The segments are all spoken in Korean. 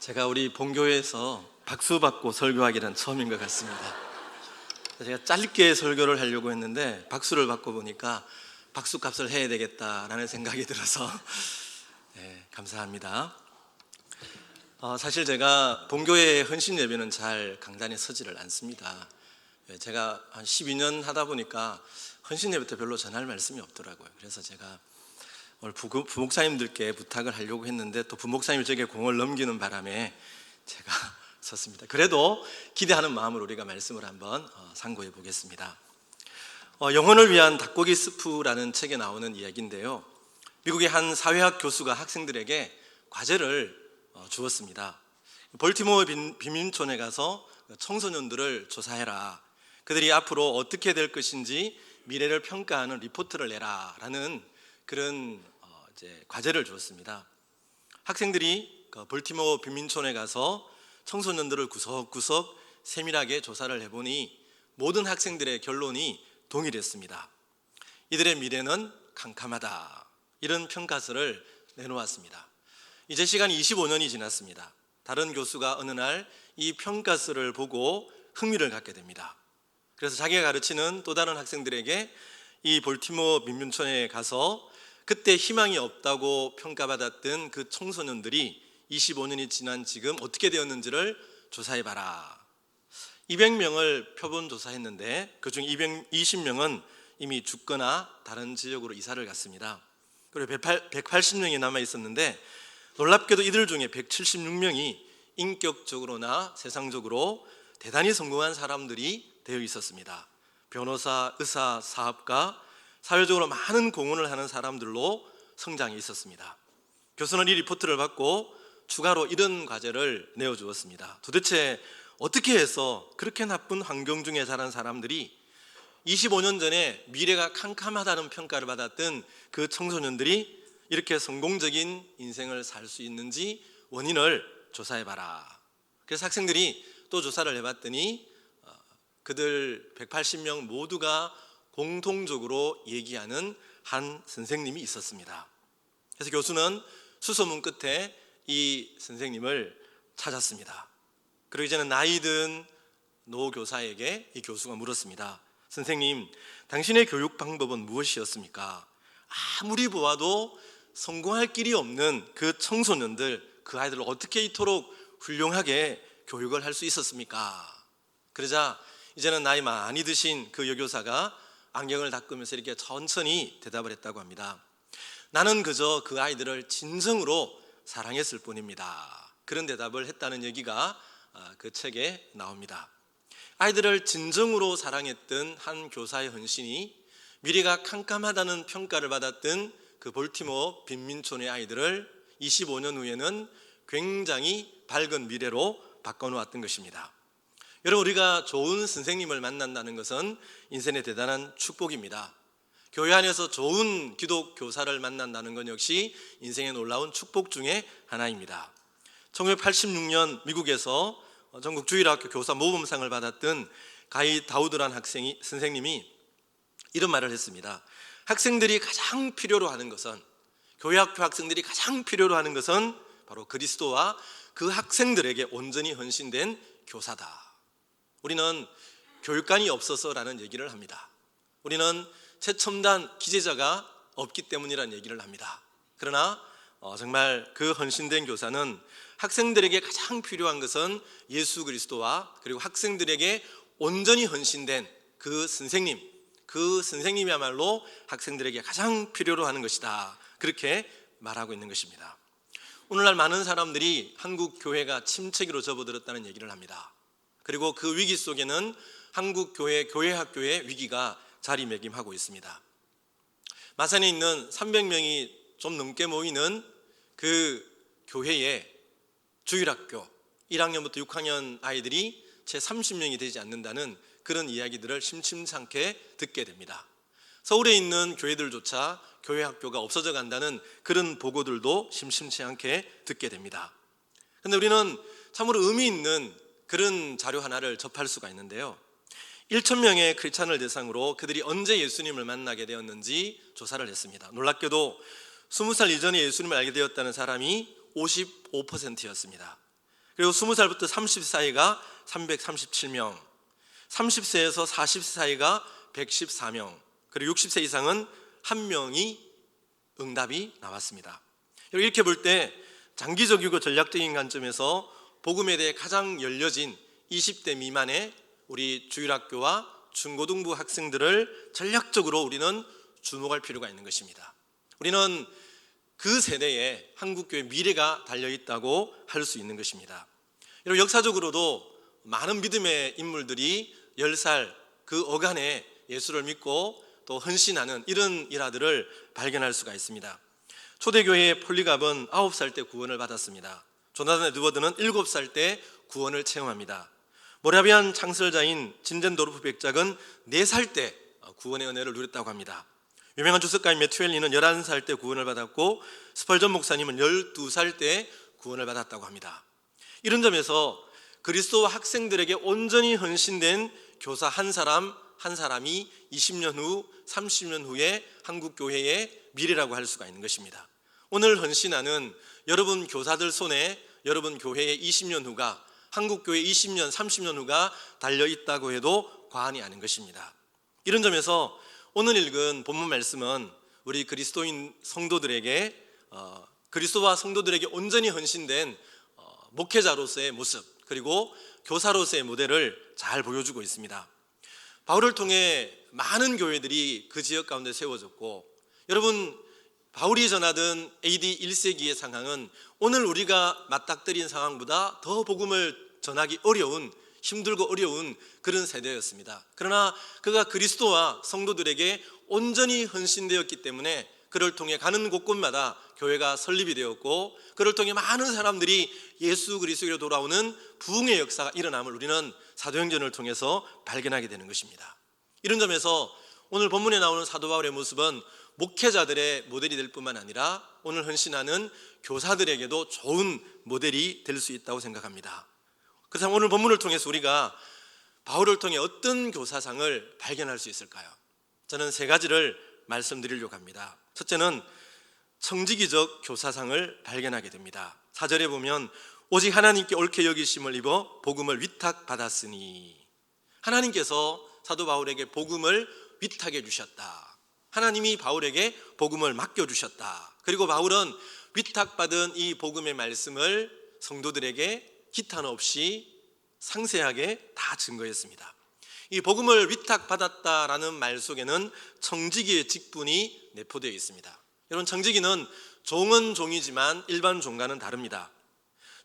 제가 우리 본교회에서 박수 받고 설교하기는 처음인 것 같습니다. 제가 짧게 설교를 하려고 했는데 박수를 받고 보니까 박수값을 해야 되겠다라는 생각이 들어서 감사합니다. 사실 제가 본교회 헌신 예배는 잘 강단에 서지를 않습니다. 제가 한 12년 하다 보니까 헌신 예배 때 별로 전할 말씀이 없더라고요. 그래서 제가 오늘 부목사님들께 부탁을 하려고 했는데 또 부목사님이 저에게 공을 넘기는 바람에 제가 섰습니다. 그래도 기대하는 마음으로 우리가 말씀을 한번 상고해 보겠습니다. 영혼을 위한 닭고기 스프라는 책에 나오는 이야기인데요, 미국의 한 사회학 교수가 학생들에게 과제를 주었습니다. 볼티모어 빈민촌에 가서 청소년들을 조사해라, 그들이 앞으로 어떻게 될 것인지 미래를 평가하는 리포트를 내라 라는 그런 과제를 주었습니다. 학생들이 볼티모어 빈민촌에 가서 청소년들을 구석구석 세밀하게 조사를 해보니 모든 학생들의 결론이 동일했습니다. 이들의 미래는 캄캄하다, 이런 평가서를 내놓았습니다. 이제 시간이 25년이 지났습니다. 다른 교수가 어느 날 이 평가서를 보고 흥미를 갖게 됩니다. 그래서 자기가 가르치는 또 다른 학생들에게 이 볼티모어 빈민촌에 가서 그때 희망이 없다고 평가받았던 그 청소년들이 25년이 지난 지금 어떻게 되었는지를 조사해봐라. 200명을 표본 조사했는데 그중 220명은 이미 죽거나 다른 지역으로 이사를 갔습니다. 그리고 180명이 남아 있었는데 놀랍게도 이들 중에 176명이 인격적으로나 세상적으로 대단히 성공한 사람들이 되어 있었습니다. 변호사, 의사, 사업가, 사회적으로 많은 공헌을 하는 사람들로 성장해 있었습니다. 교수는 이 리포트를 받고 추가로 이런 과제를 내어주었습니다. 도대체 어떻게 해서 그렇게 나쁜 환경 중에 자란 사람들이 25년 전에 미래가 캄캄하다는 평가를 받았던 그 청소년들이 이렇게 성공적인 인생을 살 수 있는지 원인을 조사해봐라. 그래서 학생들이 또 조사를 해봤더니 그들 180명 모두가 공통적으로 얘기하는 한 선생님이 있었습니다. 그래서 교수는 수소문 끝에 이 선생님을 찾았습니다. 그리고 이제는 나이 든 노 교사에게 이 교수가 물었습니다. 선생님, 당신의 교육 방법은 무엇이었습니까? 아무리 보아도 성공할 길이 없는 그 청소년들, 그 아이들을 어떻게 이토록 훌륭하게 교육을 할 수 있었습니까? 그러자 이제는 나이 많이 드신 그 여교사가 안경을 닦으면서 이렇게 천천히 대답을 했다고 합니다. 나는 그저 그 아이들을 진정으로 사랑했을 뿐입니다. 그런 대답을 했다는 얘기가 그 책에 나옵니다. 아이들을 진정으로 사랑했던 한 교사의 헌신이 미래가 캄캄하다는 평가를 받았던 그 볼티모어 빈민촌의 아이들을 25년 후에는 굉장히 밝은 미래로 바꿔놓았던 것입니다. 여러분, 우리가 좋은 선생님을 만난다는 것은 인생의 대단한 축복입니다. 교회 안에서 좋은 기독 교사를 만난다는 건 역시 인생의 놀라운 축복 중에 하나입니다. 1986년 미국에서 전국 주일학교 교사 모범상을 받았던 가이 다우드란 선생님이 이런 말을 했습니다. 학생들이 가장 필요로 하는 것은, 교회학교 학생들이 가장 필요로 하는 것은 바로 그리스도와 그 학생들에게 온전히 헌신된 교사다. 우리는 교육관이 없어서라는 얘기를 합니다. 우리는 최첨단 기재자가 없기 때문이라는 얘기를 합니다. 그러나 정말 그 헌신된 교사는 학생들에게 가장 필요한 것은 예수 그리스도와 그리고 학생들에게 온전히 헌신된 그 선생님, 그 선생님이야말로 학생들에게 가장 필요로 하는 것이다, 그렇게 말하고 있는 것입니다. 오늘날 많은 사람들이 한국 교회가 침체기로 접어들었다는 얘기를 합니다. 그리고 그 위기 속에는 한국 교회 학교의 위기가 자리매김하고 있습니다. 마산에 있는 300명이 좀 넘게 모이는 그 교회에 주일학교 1학년부터 6학년 아이들이 채 30명이 되지 않는다는 그런 이야기들을 심심찮게 듣게 됩니다. 서울에 있는 교회들조차 교회 학교가 없어져 간다는 그런 보고들도 심심치 않게 듣게 됩니다. 그런데 우리는 참으로 의미 있는 그런 자료 하나를 접할 수가 있는데요, 1,000명의 크리스찬을 대상으로 그들이 언제 예수님을 만나게 되었는지 조사를 했습니다. 놀랍게도 20살 이전에 예수님을 알게 되었다는 사람이 55%였습니다. 그리고 20살부터 30세 사이가 337명, 30세에서 40세 사이가 114명, 그리고 60세 이상은 1명이 응답이 나왔습니다. 이렇게 볼 때 장기적이고 전략적인 관점에서 복음에 대해 가장 열려진 20대 미만의 우리 주일학교와 중고등부 학생들을 전략적으로 우리는 주목할 필요가 있는 것입니다. 우리는 그 세대에 한국교회 미래가 달려있다고 할 수 있는 것입니다. 여러분, 역사적으로도 많은 믿음의 인물들이 10살 그 어간에 예수를 믿고 또 헌신하는 이런 일화들을 발견할 수가 있습니다. 초대교회의 폴리갑은 9살 때 구원을 받았습니다. 조나단 에드워드는 7살 때 구원을 체험합니다. 모라비안 창설자인 진젠도르프 백작은 4살 때 구원의 은혜를 누렸다고 합니다. 유명한 주석가인 매튜 헨리는 11살 때 구원을 받았고, 스펄전 목사님은 12살 때 구원을 받았다고 합니다. 이런 점에서 그리스도와 학생들에게 온전히 헌신된 교사 한 사람이 20년 후, 30년 후에 한국교회의 미래라고 할 수가 있는 것입니다. 오늘 헌신하는 여러분 교사들 손에 여러분 교회의 20년 후가, 한국교회 20년, 30년 후가 달려있다고 해도 과언이 아닌 것입니다. 이런 점에서 오늘 읽은 본문 말씀은 우리 그리스도인 성도들에게 그리스도와 성도들에게 온전히 헌신된 목회자로서의 모습, 그리고 교사로서의 모델을 잘 보여주고 있습니다. 바울을 통해 많은 교회들이 그 지역 가운데 세워졌고, 여러분, 바울이 전하던 AD 1세기의 상황은 오늘 우리가 맞닥뜨린 상황보다 더 복음을 전하기 어려운, 힘들고 어려운 그런 세대였습니다. 그러나 그가 그리스도와 성도들에게 온전히 헌신되었기 때문에 그를 통해 가는 곳곳마다 교회가 설립이 되었고, 그를 통해 많은 사람들이 예수 그리스도로 돌아오는 부흥의 역사가 일어남을 우리는 사도행전을 통해서 발견하게 되는 것입니다. 이런 점에서 오늘 본문에 나오는 사도 바울의 모습은 목회자들의 모델이 될 뿐만 아니라 오늘 헌신하는 교사들에게도 좋은 모델이 될 수 있다고 생각합니다. 그래서 오늘 본문을 통해서 우리가 바울을 통해 어떤 교사상을 발견할 수 있을까요? 저는 3가지를 말씀드리려고 합니다. 첫째는 청지기적 교사상을 발견하게 됩니다. 4절에 보면 오직 하나님께 옳게 여기심을 입어 복음을 위탁받았으니, 하나님께서 사도 바울에게 복음을 위탁해 주셨다. 하나님이 바울에게 복음을 맡겨주셨다. 그리고 바울은 위탁받은 이 복음의 말씀을 성도들에게 기탄 없이 상세하게 다 증거했습니다. 이 복음을 위탁받았다라는 말 속에는 청지기의 직분이 내포되어 있습니다. 여러분, 청지기는 종은 종이지만 일반 종과는 다릅니다.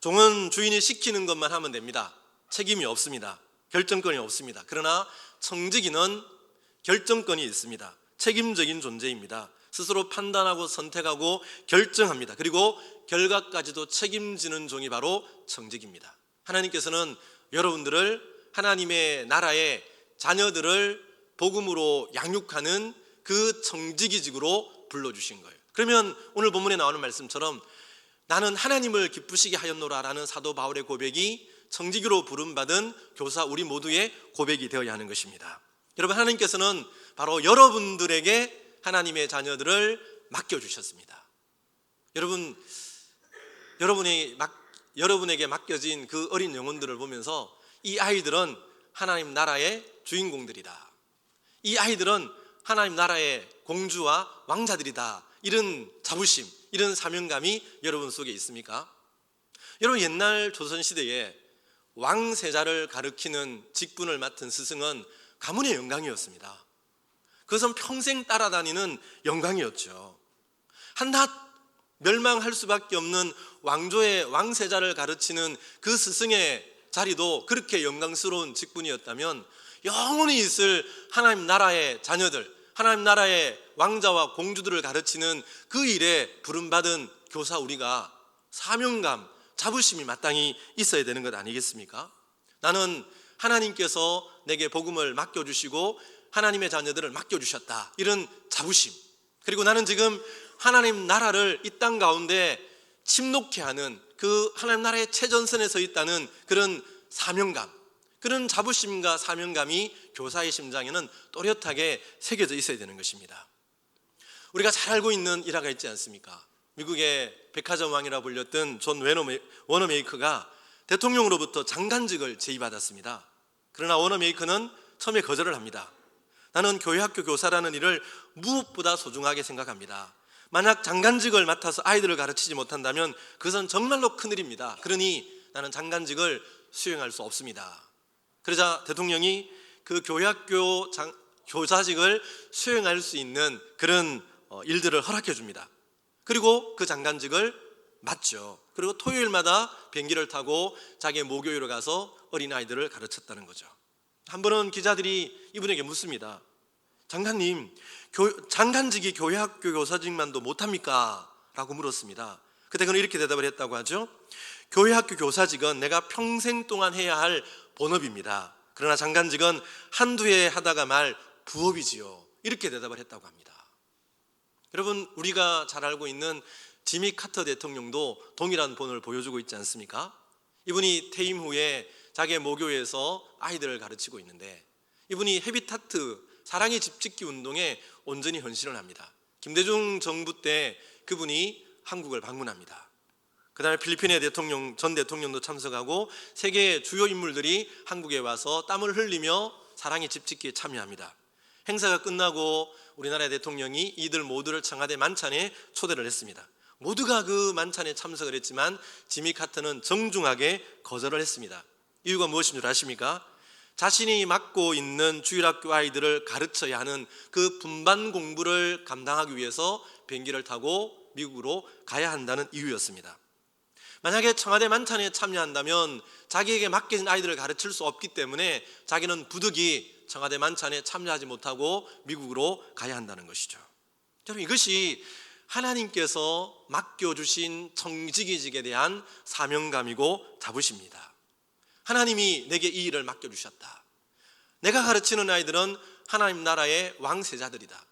종은 주인이 시키는 것만 하면 됩니다. 책임이 없습니다. 결정권이 없습니다. 그러나 청지기는 결정권이 있습니다. 책임적인 존재입니다. 스스로 판단하고 선택하고 결정합니다. 그리고 결과까지도 책임지는 종이 바로 청지기입니다. 하나님께서는 여러분들을 하나님의 나라의 자녀들을 복음으로 양육하는 그 청지기직으로 불러주신 거예요. 그러면 오늘 본문에 나오는 말씀처럼 나는 하나님을 기쁘시게 하였노라라는 사도 바울의 고백이 청지기로 부름받은 교사 우리 모두의 고백이 되어야 하는 것입니다. 여러분, 하나님께서는 바로 여러분들에게 하나님의 자녀들을 맡겨주셨습니다. 여러분에게 맡겨진 그 어린 영혼들을 보면서 이 아이들은 하나님 나라의 주인공들이다. 이 아이들은 하나님 나라의 공주와 왕자들이다. 이런 자부심, 이런 사명감이 여러분 속에 있습니까? 여러분, 옛날 조선시대에 왕세자를 가리키는 직분을 맡은 스승은 가문의 영광이었습니다. 그것은 평생 따라다니는 영광이었죠. 한낱 멸망할 수밖에 없는 왕조의 왕세자를 가르치는 그 스승의 자리도 그렇게 영광스러운 직분이었다면 영원히 있을 하나님 나라의 자녀들, 하나님 나라의 왕자와 공주들을 가르치는 그 일에 부름받은 교사 우리가 사명감, 자부심이 마땅히 있어야 되는 것 아니겠습니까? 나는 하나님께서 내게 복음을 맡겨주시고 하나님의 자녀들을 맡겨주셨다, 이런 자부심, 그리고 나는 지금 하나님 나라를 이 땅 가운데 침노케 하는 그 하나님 나라의 최전선에 서 있다는 그런 사명감, 그런 자부심과 사명감이 교사의 심장에는 또렷하게 새겨져 있어야 되는 것입니다. 우리가 잘 알고 있는 일화가 있지 않습니까? 미국의 백화점 왕이라 불렸던 존 워너메이커가 대통령으로부터 장관직을 제의받았습니다. 그러나 워너메이커는 처음에 거절을 합니다. 나는 교회학교 교사라는 일을 무엇보다 소중하게 생각합니다. 만약 장관직을 맡아서 아이들을 가르치지 못한다면 그것은 정말로 큰일입니다. 그러니 나는 장관직을 수행할 수 없습니다. 그러자 대통령이 그 교회학교 교사직을 수행할 수 있는 그런 일들을 허락해 줍니다. 그리고 그 장관직을 맡죠. 그리고 토요일마다 비행기를 타고 자기의 모교회로 가서 어린아이들을 가르쳤다는 거죠. 한 번은 기자들이 이분에게 묻습니다. 장관님, 장관직이 교회학교 교사직만도 못합니까? 라고 물었습니다. 그때 그는 이렇게 대답을 했다고 하죠. 교회학교 교사직은 내가 평생 동안 해야 할 본업입니다. 그러나 장관직은 한두 해 하다가 말 부업이지요. 이렇게 대답을 했다고 합니다. 여러분, 우리가 잘 알고 있는 지미 카터 대통령도 동일한 본을 보여주고 있지 않습니까? 이분이 퇴임 후에 자기의 모교에서 아이들을 가르치고 있는데 이분이 헤비타트 사랑의 집짓기 운동에 온전히 헌신을 합니다. 김대중 정부 때 그분이 한국을 방문합니다. 그 다음에 필리핀의 전 대통령도 참석하고 세계의 주요 인물들이 한국에 와서 땀을 흘리며 사랑의 집짓기에 참여합니다. 행사가 끝나고 우리나라의 대통령이 이들 모두를 청와대 만찬에 초대를 했습니다. 모두가 그 만찬에 참석을 했지만 지미 카터는 정중하게 거절을 했습니다. 이유가 무엇인 줄 아십니까? 자신이 맡고 있는 주일학교 아이들을 가르쳐야 하는 그 분반 공부를 감당하기 위해서 비행기를 타고 미국으로 가야 한다는 이유였습니다. 만약에 청와대 만찬에 참여한다면 자기에게 맡겨진 아이들을 가르칠 수 없기 때문에 자기는 부득이 청와대 만찬에 참여하지 못하고 미국으로 가야 한다는 것이죠. 여러분, 이것이 하나님께서 맡겨주신 청지기직에 대한 사명감이고 자부심입니다. 하나님이 내게 이 일을 맡겨주셨다. 내가 가르치는 아이들은 하나님 나라의 왕세자들이다.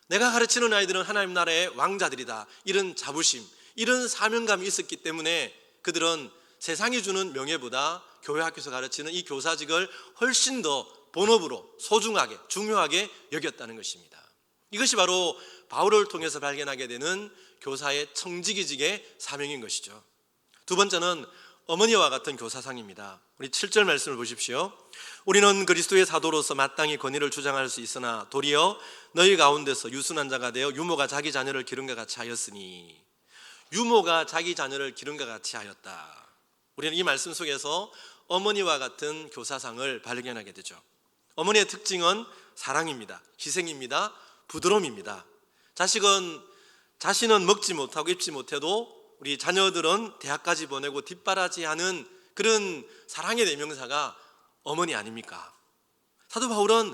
내가 가르치는 아이들은 하나님 나라의 왕자들이다. 이런 자부심, 이런 사명감이 있었기 때문에 그들은 세상이 주는 명예보다 교회 학교에서 가르치는 이 교사직을 훨씬 더 본업으로 소중하게 중요하게 여겼다는 것입니다. 이것이 바로 바울을 통해서 발견하게 되는 교사의 청지기직의 사명인 것이죠. 두 번째는 어머니와 같은 교사상입니다. 우리 7절 말씀을 보십시오. 우리는 그리스도의 사도로서 마땅히 권위를 주장할 수 있으나 도리어 너희 가운데서 유순한 자가 되어 유모가 자기 자녀를 기른과 같이 하였으니, 유모가 자기 자녀를 기른과 같이 하였다. 우리는 이 말씀 속에서 어머니와 같은 교사상을 발견하게 되죠. 어머니의 특징은 사랑입니다. 희생입니다. 부드러움입니다. 자신은 먹지 못하고 입지 못해도 우리 자녀들은 대학까지 보내고 뒷바라지하는 그런 사랑의 대명사가 어머니 아닙니까? 사도 바울은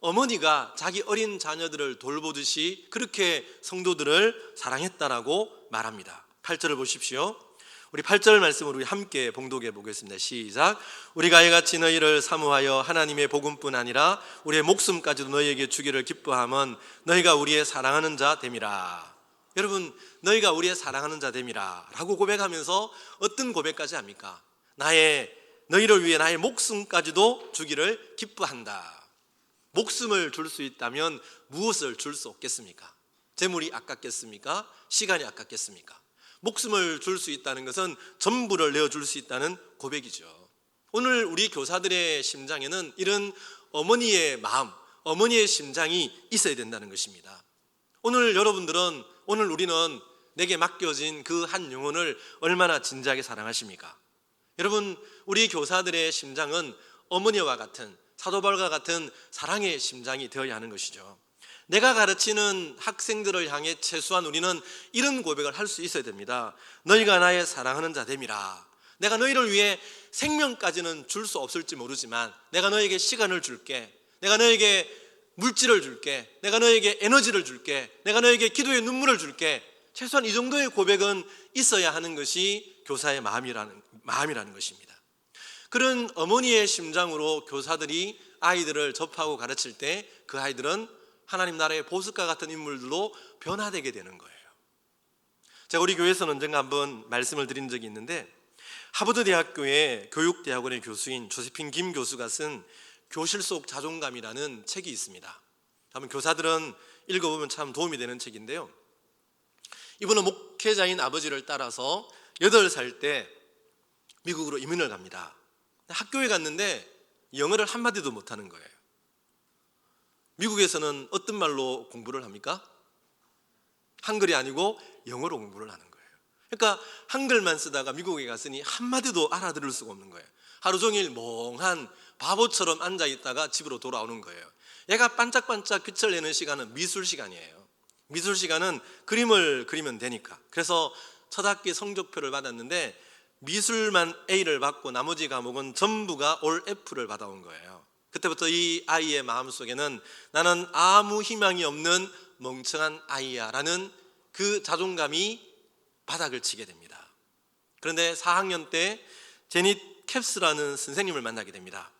어머니가 자기 어린 자녀들을 돌보듯이 그렇게 성도들을 사랑했다라고 말합니다. 8절을 보십시오. 우리 8절 말씀을 우리 함께 봉독해 보겠습니다. 시작. 우리가 이같이 너희를 사모하여 하나님의 복음뿐 아니라 우리의 목숨까지도 너희에게 주기를 기뻐함은 너희가 우리의 사랑하는 자 됨이라. 여러분, 너희가 우리의 사랑하는 자 됨이라 라고 고백하면서 어떤 고백까지 합니까? 너희를 위해 나의 목숨까지도 주기를 기뻐한다. 목숨을 줄 수 있다면 무엇을 줄 수 없겠습니까? 재물이 아깝겠습니까? 시간이 아깝겠습니까? 목숨을 줄 수 있다는 것은 전부를 내어줄 수 있다는 고백이죠. 오늘 우리 교사들의 심장에는 이런 어머니의 마음, 어머니의 심장이 있어야 된다는 것입니다. 오늘 우리는 내게 맡겨진 그 한 영혼을 얼마나 진지하게 사랑하십니까? 여러분, 우리 교사들의 심장은 어머니와 같은, 사도 바울과 같은 사랑의 심장이 되어야 하는 것이죠. 내가 가르치는 학생들을 향해 최소한 우리는 이런 고백을 할 수 있어야 됩니다. 너희가 나의 사랑하는 자 됨이라. 내가 너희를 위해 생명까지는 줄 수 없을지 모르지만 내가 너에게 시간을 줄게. 내가 너에게 물질을 줄게. 내가 너에게 에너지를 줄게. 내가 너에게 기도의 눈물을 줄게. 최소한 이 정도의 고백은 있어야 하는 것이 교사의 마음이라는 것입니다. 그런 어머니의 심장으로 교사들이 아이들을 접하고 가르칠 때 그 아이들은 하나님 나라의 보석과 같은 인물들로 변화되게 되는 거예요. 제가 우리 교회에서는 언젠가 한번 말씀을 드린 적이 있는데, 하버드 대학교의 교육대학원의 교수인 조세핀 김 교수가 쓴 교실 속 자존감이라는 책이 있습니다. 한번 교사들은 읽어보면 참 도움이 되는 책인데요, 이분은 목회자인 아버지를 따라서 8살 때 미국으로 이민을 갑니다. 학교에 갔는데 영어를 한마디도 못하는 거예요. 미국에서는 어떤 말로 공부를 합니까? 한글이 아니고 영어로 공부를 하는 거예요. 그러니까 한글만 쓰다가 미국에 갔으니 한마디도 알아들을 수가 없는 거예요. 하루 종일 멍한 바보처럼 앉아있다가 집으로 돌아오는 거예요. 얘가 반짝반짝 빛을 내는 시간은 미술 시간이에요. 미술 시간은 그림을 그리면 되니까. 그래서 첫 학기 성적표를 받았는데 미술만 A를 받고 나머지 과목은 전부가 올 F를 받아온 거예요. 그때부터 이 아이의 마음속에는 나는 아무 희망이 없는 멍청한 아이야 라는 그 자존감이 바닥을 치게 됩니다. 그런데 4학년 때 제닛 캡스라는 선생님을 만나게 됩니다.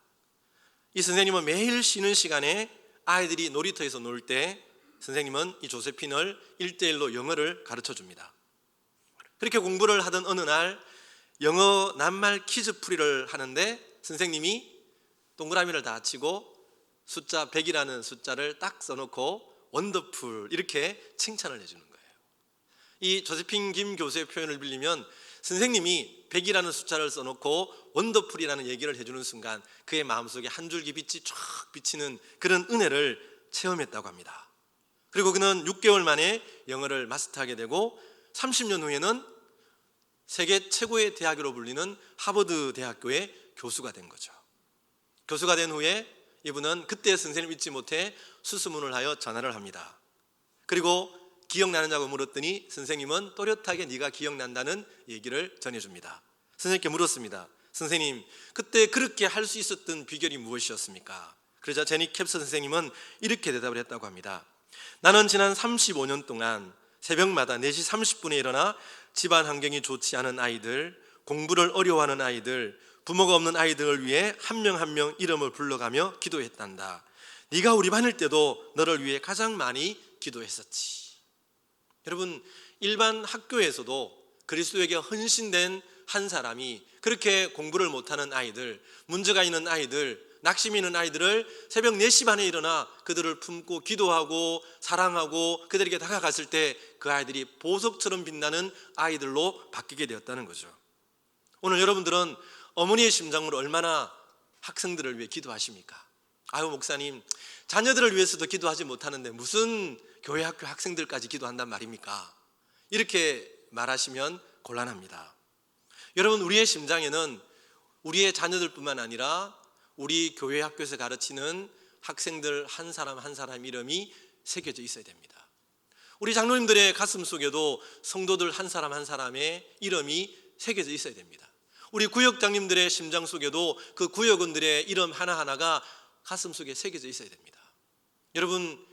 이 선생님은 매일 쉬는 시간에 아이들이 놀이터에서 놀 때 선생님은 이 조세핀을 1대1로 영어를 가르쳐 줍니다. 그렇게 공부를 하던 어느 날 영어 낱말 퀴즈풀이를 하는데 선생님이 동그라미를 다 치고 숫자 100이라는 숫자를 딱 써놓고 원더풀 이렇게 칭찬을 해주는 거예요. 이 조세핀 김 교수의 표현을 빌리면 선생님이 100이라는 숫자를 써놓고 원더풀이라는 얘기를 해주는 순간 그의 마음속에 한 줄기 빛이 쫙 비치는 그런 은혜를 체험했다고 합니다. 그리고 그는 6개월 만에 영어를 마스터하게 되고 30년 후에는 세계 최고의 대학으로 불리는 하버드 대학교의 교수가 된 거죠. 교수가 된 후에 이분은 그때 선생님 잊지 못해 수소문을 하여 전화를 합니다. 그리고 기억나느냐고 물었더니 선생님은 또렷하게 네가 기억난다는 얘기를 전해줍니다. 선생님께 물었습니다. 선생님, 그때 그렇게 할 수 있었던 비결이 무엇이었습니까? 그러자 제니 캡스 선생님은 이렇게 대답을 했다고 합니다. 나는 지난 35년 동안 새벽마다 4시 30분에 일어나 집안 환경이 좋지 않은 아이들, 공부를 어려워하는 아이들, 부모가 없는 아이들을 위해 한 명 한 명 이름을 불러가며 기도했단다. 네가 우리 반일 때도 너를 위해 가장 많이 기도했었지. 여러분, 일반 학교에서도 그리스도에게 헌신된 한 사람이 그렇게 공부를 못하는 아이들, 문제가 있는 아이들, 낙심이 있는 아이들을 새벽 4시 반에 일어나 그들을 품고 기도하고 사랑하고 그들에게 다가갔을 때 그 아이들이 보석처럼 빛나는 아이들로 바뀌게 되었다는 거죠. 오늘 여러분들은 어머니의 심장으로 얼마나 학생들을 위해 기도하십니까? 아유 목사님, 자녀들을 위해서도 기도하지 못하는데 무슨 교회 학교 학생들까지 기도한단 말입니까? 이렇게 말하시면 곤란합니다. 여러분, 우리의 심장에는 우리의 자녀들뿐만 아니라 우리 교회 학교에서 가르치는 학생들 한 사람 한 사람 이름이 새겨져 있어야 됩니다. 우리 장로님들의 가슴 속에도 성도들 한 사람 한 사람의 이름이 새겨져 있어야 됩니다. 우리 구역장님들의 심장 속에도 그 구역원들의 이름 하나하나가 가슴 속에 새겨져 있어야 됩니다. 여러분,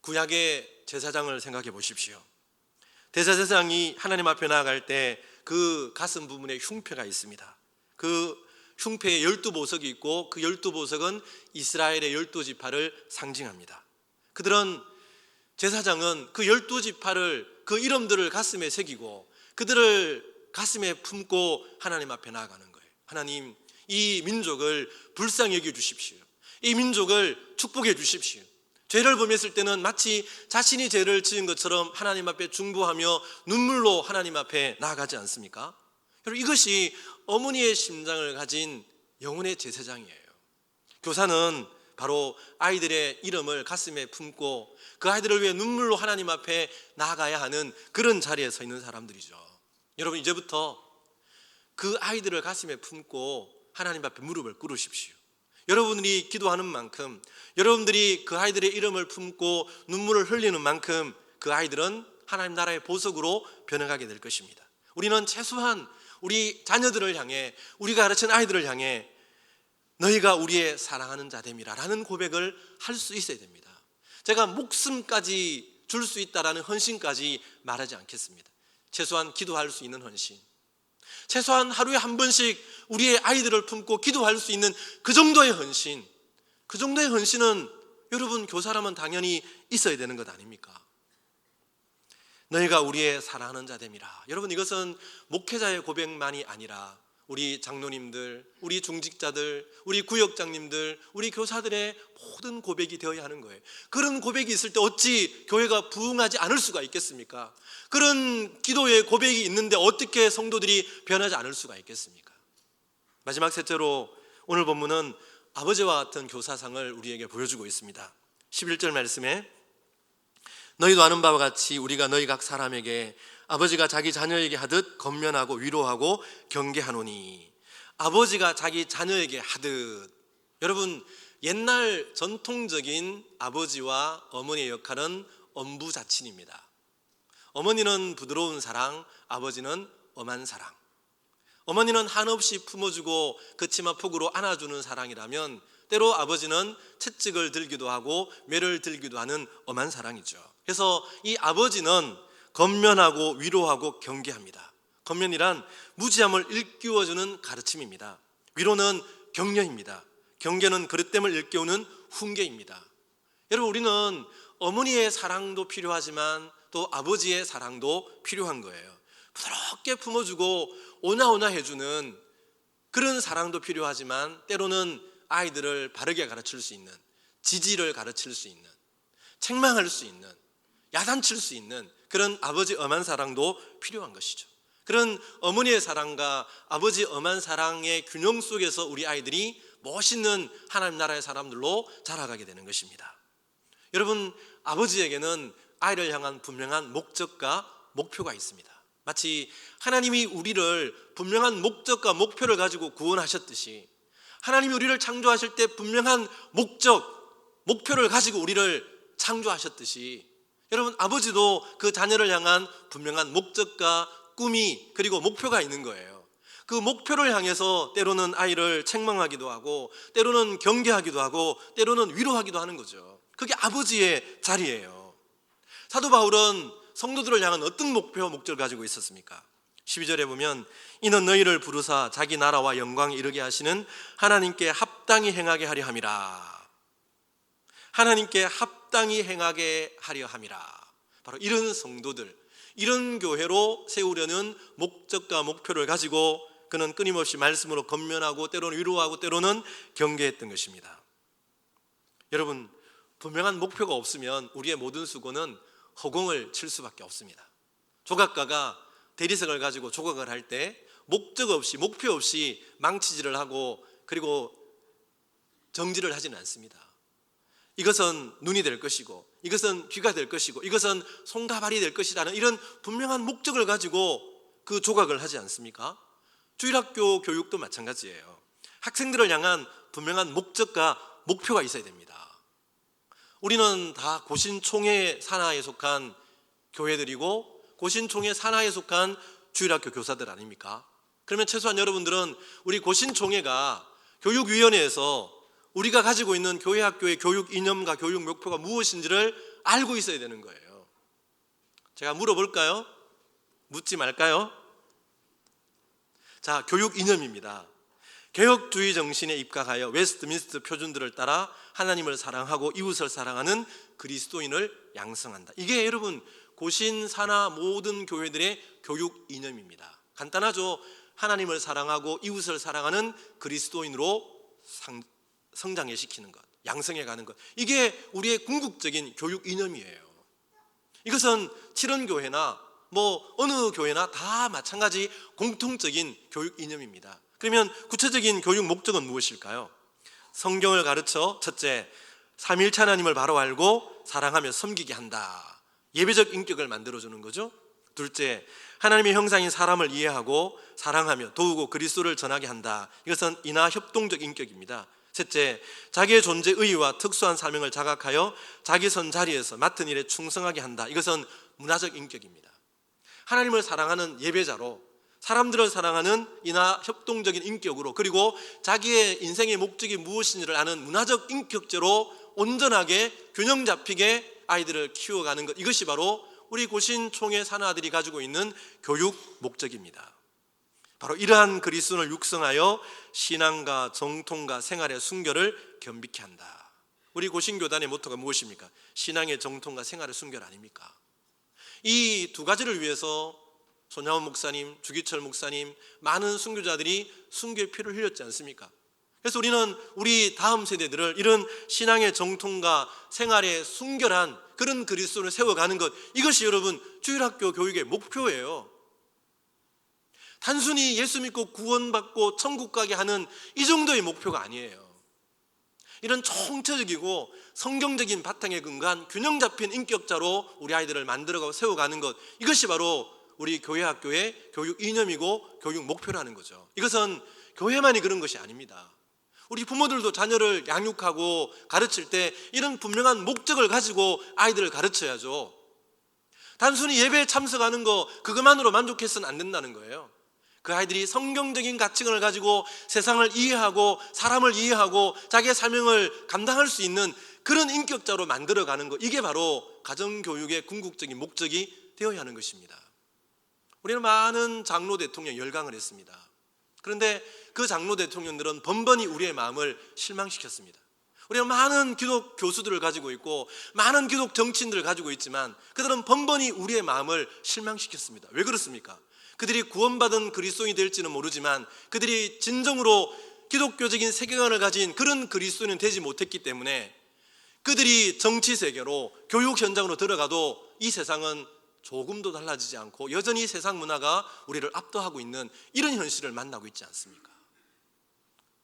구약의 제사장을 생각해 보십시오. 대제사장이 하나님 앞에 나아갈 때 그 가슴 부분에 흉패가 있습니다. 그 흉패에 12보석이 있고 그 12보석은 이스라엘의 12지파를 상징합니다. 그들은, 제사장은 그 12지파를, 그 이름들을 가슴에 새기고 그들을 가슴에 품고 하나님 앞에 나아가는 거예요. 하나님, 이 민족을 불쌍히 여겨 주십시오. 이 민족을 축복해 주십시오. 죄를 범했을 때는 마치 자신이 죄를 지은 것처럼 하나님 앞에 중보하며 눈물로 하나님 앞에 나아가지 않습니까? 여러분, 이것이 어머니의 심장을 가진 영혼의 제사장이에요. 교사는 바로 아이들의 이름을 가슴에 품고 그 아이들을 위해 눈물로 하나님 앞에 나아가야 하는 그런 자리에 서 있는 사람들이죠. 여러분, 이제부터 그 아이들을 가슴에 품고 하나님 앞에 무릎을 꿇으십시오. 여러분들이 기도하는 만큼, 여러분들이 그 아이들의 이름을 품고 눈물을 흘리는 만큼 그 아이들은 하나님 나라의 보석으로 변해가게 될 것입니다. 우리는 최소한 우리 자녀들을 향해, 우리가 가르친 아이들을 향해 너희가 우리의 사랑하는 자됨이라 라는 고백을 할 수 있어야 됩니다. 제가 목숨까지 줄 수 있다라는 헌신까지 말하지 않겠습니다. 최소한 기도할 수 있는 헌신, 최소한 하루에 한 번씩 우리의 아이들을 품고 기도할 수 있는 그 정도의 헌신, 그 정도의 헌신은 여러분, 교사라면 당연히 있어야 되는 것 아닙니까? 너희가 우리의 사랑하는 자됨이라. 여러분, 이것은 목회자의 고백만이 아니라 우리 장로님들, 우리 중직자들, 우리 구역장님들, 우리 교사들의 모든 고백이 되어야 하는 거예요. 그런 고백이 있을 때 어찌 교회가 부흥하지 않을 수가 있겠습니까? 그런 기도의 고백이 있는데 어떻게 성도들이 변하지 않을 수가 있겠습니까? 마지막 셋째로 오늘 본문은 아버지와 같은 교사상을 우리에게 보여주고 있습니다. 11절 말씀에 너희도 아는 바와 같이 우리가 너희 각 사람에게 아버지가 자기 자녀에게 하듯 권면하고 위로하고 경계하노니. 아버지가 자기 자녀에게 하듯. 여러분, 옛날 전통적인 아버지와 어머니의 역할은 엄부자친입니다. 어머니는 부드러운 사랑, 아버지는 엄한 사랑. 어머니는 한없이 품어주고 그치마 폭으로 안아주는 사랑이라면 때로 아버지는 채찍을 들기도 하고 매를 들기도 하는 엄한 사랑이죠. 그래서 이 아버지는 권면하고 위로하고 경계합니다. 권면이란 무지함을 일깨워주는 가르침입니다. 위로는 격려입니다. 경계는 그릇됨을 일깨우는 훈계입니다. 여러분, 우리는 어머니의 사랑도 필요하지만 또 아버지의 사랑도 필요한 거예요. 부드럽게 품어주고 오나오나 해주는 그런 사랑도 필요하지만 때로는 아이들을 바르게 가르칠 수 있는, 지지를 가르칠 수 있는, 책망할 수 있는, 야단칠 수 있는 그런 아버지 엄한 사랑도 필요한 것이죠. 그런 어머니의 사랑과 아버지 엄한 사랑의 균형 속에서 우리 아이들이 멋있는 하나님 나라의 사람들로 자라가게 되는 것입니다. 여러분, 아버지에게는 아이를 향한 분명한 목적과 목표가 있습니다. 마치 하나님이 우리를 분명한 목적과 목표를 가지고 구원하셨듯이 하나님이 우리를 창조하실 때 분명한 목적, 목표를 가지고 우리를 창조하셨듯이 여러분, 아버지도 그 자녀를 향한 분명한 목적과 꿈이 그리고 목표가 있는 거예요. 그 목표를 향해서 때로는 아이를 책망하기도 하고 때로는 경계하기도 하고 때로는 위로하기도 하는 거죠. 그게 아버지의 자리예요. 사도 바울은 성도들을 향한 어떤 목표와 목적을 가지고 있었습니까? 12절에 보면 이는 너희를 부르사 자기 나라와 영광에 이르게 하시는 하나님께 합당히 행하게 하려 함이라. 하나님께 합당히 행하게 하려 함이라. 바로 이런 성도들, 이런 교회로 세우려는 목적과 목표를 가지고 그는 끊임없이 말씀으로 권면하고 때로는 위로하고 때로는 경계했던 것입니다. 여러분, 분명한 목표가 없으면 우리의 모든 수고는 허공을 칠 수밖에 없습니다. 조각가가 대리석을 가지고 조각을 할 때 목적 없이, 목표 없이 망치질을 하고 그리고 정지를 하지는 않습니다. 이것은 눈이 될 것이고 이것은 귀가 될 것이고 이것은 손과 발이 될 것이라는 이런 분명한 목적을 가지고 그 조각을 하지 않습니까? 주일학교 교육도 마찬가지예요. 학생들을 향한 분명한 목적과 목표가 있어야 됩니다. 우리는 다 고신총회 산하에 속한 교회들이고 고신총회 산하에 속한 주일학교 교사들 아닙니까? 그러면 최소한 여러분들은 우리 고신총회가 교육위원회에서 우리가 가지고 있는 교회 학교의 교육 이념과 교육 목표가 무엇인지를 알고 있어야 되는 거예요. 제가 물어볼까요? 묻지 말까요? 자, 교육 이념입니다. 개혁주의 정신에 입각하여 웨스트민스터 표준들을 따라 하나님을 사랑하고 이웃을 사랑하는 그리스도인을 양성한다. 이게 여러분 고신 산하 모든 교회들의 교육 이념입니다. 간단하죠. 하나님을 사랑하고 이웃을 사랑하는 그리스도인으로 성장해 시키는 것, 양성해 가는 것. 이게 우리의 궁극적인 교육 이념이에요. 이것은 칠원교회나 어느 교회나 다 마찬가지 공통적인 교육 이념입니다. 그러면 구체적인 교육 목적은 무엇일까요? 성경을 가르쳐 첫째, 삼위일체 하나님을 바로 알고 사랑하며 섬기게 한다. 예배적 인격을 만들어주는 거죠. 둘째, 하나님의 형상인 사람을 이해하고 사랑하며 도우고 그리스도를 전하게 한다. 이것은 인하 협동적 인격입니다. 셋째, 자기의 존재 의의와 특수한 사명을 자각하여 자기 선 자리에서 맡은 일에 충성하게 한다. 이것은 문화적 인격입니다. 하나님을 사랑하는 예배자로 사람들을 사랑하는 인하 협동적인 인격으로 그리고 자기의 인생의 목적이 무엇인지를 아는 문화적 인격제로 온전하게 균형 잡히게 아이들을 키워가는 것, 이것이 바로 우리 고신총회 산하들이 가지고 있는 교육 목적입니다. 바로 이러한 그리스도를 육성하여 신앙과 정통과 생활의 순결을 겸비케 한다. 우리 고신교단의 모토가 무엇입니까? 신앙의 정통과 생활의 순결 아닙니까? 이 두 가지를 위해서 손양원 목사님, 주기철 목사님, 많은 순교자들이 순교의 피를 흘렸지 않습니까? 그래서 우리는 우리 다음 세대들을 이런 신앙의 정통과 생활의 순결한 그런 그리스도를 세워가는 것, 이것이 여러분 주일학교 교육의 목표예요. 단순히 예수 믿고 구원받고 천국 가게 하는 이 정도의 목표가 아니에요. 이런 총체적이고 성경적인 바탕에 근거한 균형 잡힌 인격자로 우리 아이들을 만들어가고 세워가는 것, 이것이 바로 우리 교회 학교의 교육 이념이고 교육 목표라는 거죠. 이것은 교회만이 그런 것이 아닙니다. 우리 부모들도 자녀를 양육하고 가르칠 때 이런 분명한 목적을 가지고 아이들을 가르쳐야죠. 단순히 예배에 참석하는 거 그것만으로 만족해서는 안 된다는 거예요. 그 아이들이 성경적인 가치관을 가지고 세상을 이해하고 사람을 이해하고 자기의 사명을 감당할 수 있는 그런 인격자로 만들어가는 것, 이게 바로 가정교육의 궁극적인 목적이 되어야 하는 것입니다. 우리는 많은 장로 대통령 열강을 했습니다. 그런데 그 장로 대통령들은 번번이 우리의 마음을 실망시켰습니다. 우리는 많은 기독 교수들을 가지고 있고 많은 기독 정치인들을 가지고 있지만 그들은 번번이 우리의 마음을 실망시켰습니다. 왜 그렇습니까? 그들이 구원받은 그리스도인이 될지는 모르지만 그들이 진정으로 기독교적인 세계관을 가진 그런 그리스도인은 되지 못했기 때문에 그들이 정치 세계로 교육 현장으로 들어가도 이 세상은 조금도 달라지지 않고 여전히 세상 문화가 우리를 압도하고 있는 이런 현실을 만나고 있지 않습니까?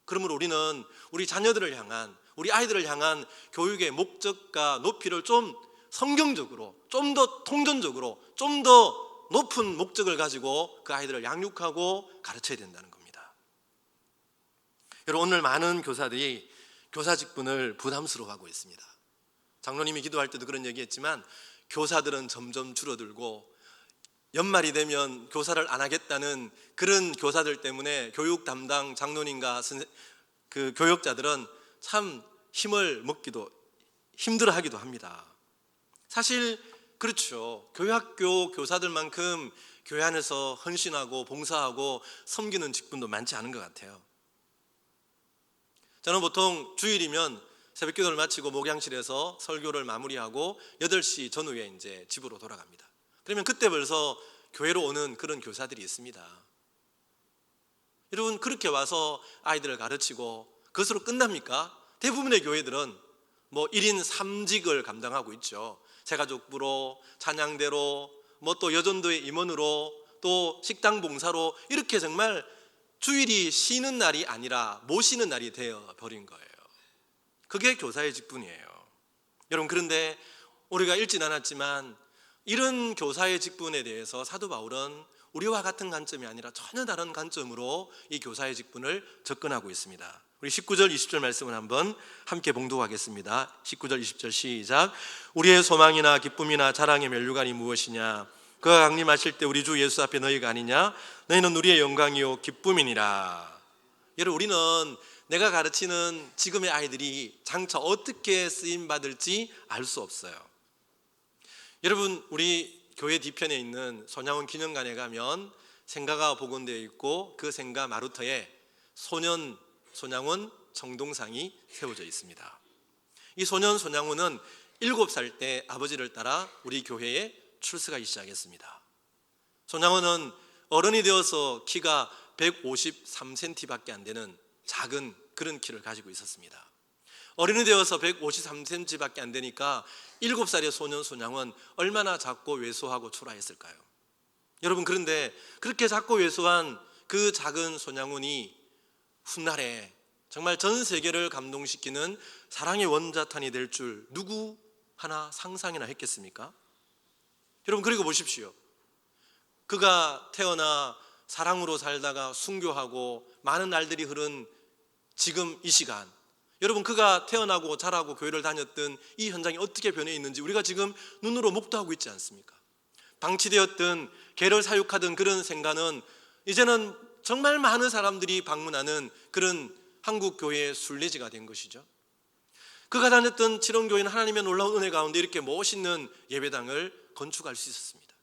그러므로 우리는 우리 자녀들을 향한, 우리 아이들을 향한 교육의 목적과 높이를 좀 성경적으로, 좀 더 통전적으로, 좀 더 높은 목적을 가지고 그 아이들을 양육하고 가르쳐야 된다는 겁니다. 여러분, 오늘 많은 교사들이 교사 직분을 부담스러워하고 있습니다. 장로님이 기도할 때도 그런 얘기했지만 교사들은 점점 줄어들고 연말이 되면 교사를 안 하겠다는 그런 교사들 때문에 교육 담당 장로님과 그 교역자들은 참 힘을 먹기도 힘들어하기도 합니다. 사실 그렇죠. 교회학교 교사들만큼 교회 안에서 헌신하고 봉사하고 섬기는 직분도 많지 않은 것 같아요. 저는 보통 주일이면 새벽 기도를 마치고 목양실에서 설교를 마무리하고 8시 전후에 이제 집으로 돌아갑니다. 그러면 그때 벌써 교회로 오는 그런 교사들이 있습니다. 여러분, 그렇게 와서 아이들을 가르치고 그것으로 끝납니까? 대부분의 교회들은 뭐 1인 3직을 감당하고 있죠. 새가족부로, 찬양대로, 뭐 또 여전도의 임원으로, 또 식당 봉사로, 이렇게 정말 주일이 쉬는 날이 아니라 모시는 날이 되어 버린 거예요. 그게 교사의 직분이에요. 여러분, 그런데 우리가 읽진 않았지만 이런 교사의 직분에 대해서 사도 바울은 우리와 같은 관점이 아니라 전혀 다른 관점으로 이 교사의 직분을 접근하고 있습니다. 우리 19절 20절 말씀을 한번 함께 봉독하겠습니다. 19절 20절 시작. 우리의 소망이나 기쁨이나 자랑의 면류관이 무엇이냐? 그가 강림하실 때 우리 주 예수 앞에 너희가 아니냐? 너희는 우리의 영광이요 기쁨이니라. 여러분, 우리는 내가 가르치는 지금의 아이들이 장차 어떻게 쓰임받을지 알 수 없어요. 여러분, 우리 교회 뒤편에 있는 손양원 기념관에 가면 생가가 복원되어 있고 그 생가 마루터에 손양원 정동상이 세워져 있습니다. 이 손양원은 7살 때 아버지를 따라 우리 교회에 출석하기 시작했습니다. 손양원은 어른이 되어서 키가 153cm밖에 안 되는 작은 그런 키를 가지고 있었습니다. 어른이 되어서 153cm밖에 안 되니까 7살의 소년 손양은 얼마나 작고 왜소하고 초라했을까요? 여러분, 그런데 그렇게 작고 왜소한 그 작은 손양훈이 훗날에 정말 전 세계를 감동시키는 사랑의 원자탄이 될 줄 누구 하나 상상이나 했겠습니까? 여러분, 그리고 보십시오. 그가 태어나 사랑으로 살다가 순교하고 많은 날들이 흐른 지금 이 시간, 여러분, 그가 태어나고 자라고 교회를 다녔던 이 현장이 어떻게 변해 있는지 우리가 지금 눈으로 목도하고 있지 않습니까? 방치되었던 개를 사육하던 그런 생가는 이제는 정말 많은 사람들이 방문하는 그런 한국 교회의 순례지가 된 것이죠. 그가 다녔던 칠원교회는 하나님의 놀라운 은혜 가운데 이렇게 멋있는 예배당을 건축할 수 있었습니다.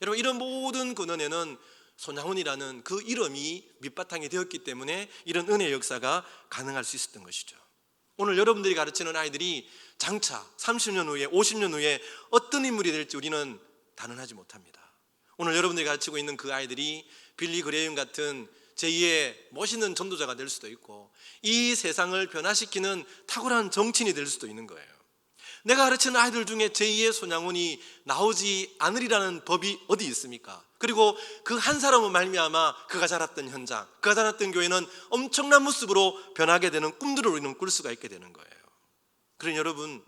여러분, 이런 모든 근원에는 손양훈이라는 그 이름이 밑바탕이 되었기 때문에 이런 은혜의 역사가 가능할 수 있었던 것이죠. 오늘 여러분들이 가르치는 아이들이 장차 30년 후에 50년 후에 어떤 인물이 될지 우리는 단언하지 못합니다. 오늘 여러분들이 가르치고 있는 그 아이들이 빌리 그레이엄 같은 제2의 멋있는 전도자가 될 수도 있고 이 세상을 변화시키는 탁월한 정치인이 될 수도 있는 거예요. 내가 가르치는 아이들 중에 제2의 손양원이 나오지 않으리라는 법이 어디 있습니까? 그리고 그 한 사람은 말미암아 그가 자랐던 현장, 그가 자랐던 교회는 엄청난 모습으로 변하게 되는 꿈들을 우리는 꿀 수가 있게 되는 거예요. 그러니 여러분,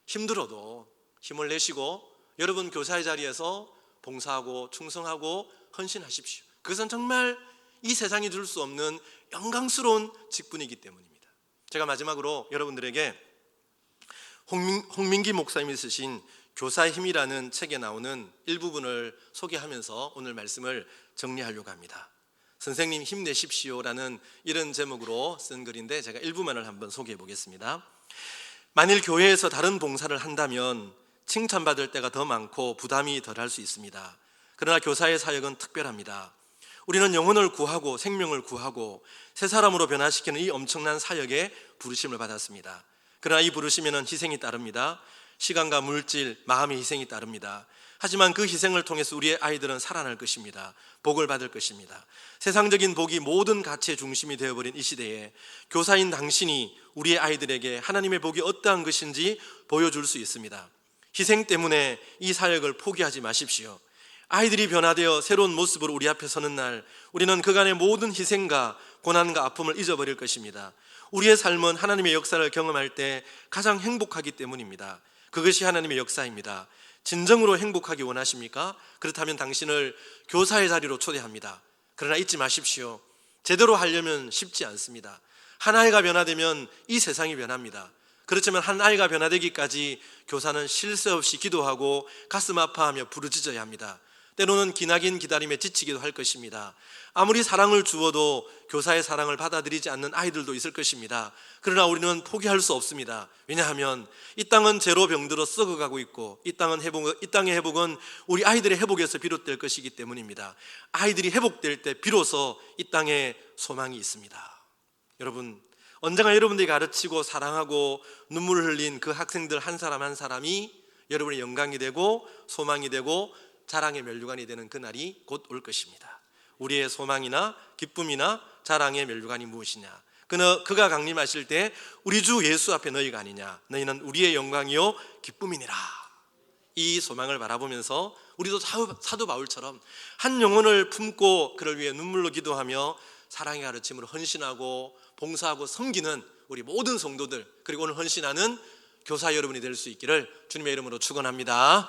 힘들어도 힘을 내시고 여러분 교사의 자리에서 봉사하고 충성하고 헌신하십시오. 그것은 정말 이 세상이 줄 수 없는 영광스러운 직분이기 때문입니다. 제가 마지막으로 여러분들에게 홍민기 목사님이 쓰신 교사의 힘이라는 책에 나오는 일부분을 소개하면서 오늘 말씀을 정리하려고 합니다. 선생님 힘내십시오라는 이런 제목으로 쓴 글인데 제가 일부만을 한번 소개해 보겠습니다. 만일 교회에서 다른 봉사를 한다면 칭찬받을 때가 더 많고 부담이 덜할 수 있습니다. 그러나 교사의 사역은 특별합니다. 우리는 영혼을 구하고 생명을 구하고 새 사람으로 변화시키는 이 엄청난 사역에 부르심을 받았습니다. 그러나 이 부르심에는 희생이 따릅니다. 시간과 물질, 마음의 희생이 따릅니다. 하지만 그 희생을 통해서 우리의 아이들은 살아날 것입니다. 복을 받을 것입니다. 세상적인 복이 모든 가치의 중심이 되어버린 이 시대에 교사인 당신이 우리의 아이들에게 하나님의 복이 어떠한 것인지 보여줄 수 있습니다. 희생 때문에 이 사역을 포기하지 마십시오. 아이들이 변화되어 새로운 모습으로 우리 앞에 서는 날, 우리는 그간의 모든 희생과 고난과 아픔을 잊어버릴 것입니다. 우리의 삶은 하나님의 역사를 경험할 때 가장 행복하기 때문입니다. 그것이 하나님의 역사입니다. 진정으로 행복하기 원하십니까? 그렇다면 당신을 교사의 자리로 초대합니다. 그러나 잊지 마십시오. 제대로 하려면 쉽지 않습니다. 한 아이가 변화되면 이 세상이 변합니다. 그렇지만 한 아이가 변화되기까지 교사는 쉴 새 없이 기도하고 가슴 아파하며 부르짖어야 합니다. 때로는 기나긴 기다림에 지치기도 할 것입니다. 아무리 사랑을 주어도 교사의 사랑을 받아들이지 않는 아이들도 있을 것입니다. 그러나 우리는 포기할 수 없습니다. 왜냐하면 이 땅은 죄로 병들어 썩어가고 있고 이 땅의 회복은 우리 아이들의 회복에서 비롯될 것이기 때문입니다. 아이들이 회복될 때 비로소 이 땅에 소망이 있습니다. 여러분, 언젠가 여러분들이 가르치고 사랑하고 눈물을 흘린 그 학생들 한 사람 한 사람이 여러분의 영광이 되고 소망이 되고 자랑의 면류관이 되는 그날이 곧 올 것입니다. 우리의 소망이나 기쁨이나 자랑의 면류관이 무엇이냐? 그가 강림하실 때 우리 주 예수 앞에 너희가 아니냐? 너희는 우리의 영광이요 기쁨이니라. 이 소망을 바라보면서 우리도 사도 바울처럼 한 영혼을 품고 그를 위해 눈물로 기도하며 사랑의 가르침으로 헌신하고 봉사하고 섬기는 우리 모든 성도들, 그리고 오늘 헌신하는 교사 여러분이 될 수 있기를 주님의 이름으로 축원합니다.